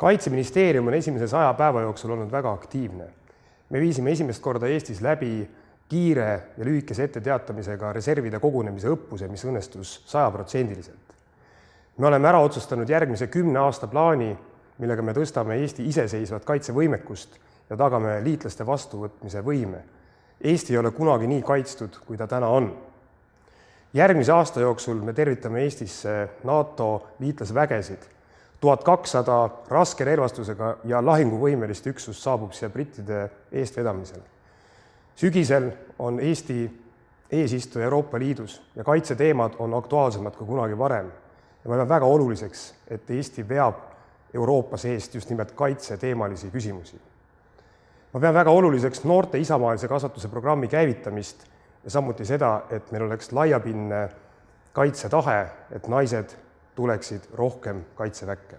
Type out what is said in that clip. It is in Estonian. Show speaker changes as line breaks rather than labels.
Kaitseministeerium on esimese 100 päeva jooksul olnud väga aktiivne. Me viisime esimest korda Eestis läbi kiire ja lühikese etteteatamisega reservide kogunemise õppuse, mis õnnestus 100%. Me oleme ära otsustanud järgmise 10 aasta plaani, millega me tõstame Eesti iseseisvat kaitsevõimekust ja tagame liitlaste vastuvõtmise võime. Eesti ei ole kunagi nii kaitstud, kui ta täna on. Järgmise aasta jooksul me tervitame Eestisse NATO liitlasvägesid. 1200 raske relvastusega ja lahinguvõimelist üksust saabub siia brittide eestvedamisel. Sügisel on Eesti eesistuja Euroopa Liidus ja kaitseteemad on aktuaalsemad kui kunagi varem. Ja ma pean väga oluliseks, et Eesti veab Euroopas eest just nimelt kaitseteemalisi küsimusi. Ma pean väga oluliseks noorte isamaalise kasvatuse programmi käivitamist ja samuti seda, et meil oleks laiapindne kaitsetahe, et naised tuleksid rohkem kaitseväkke.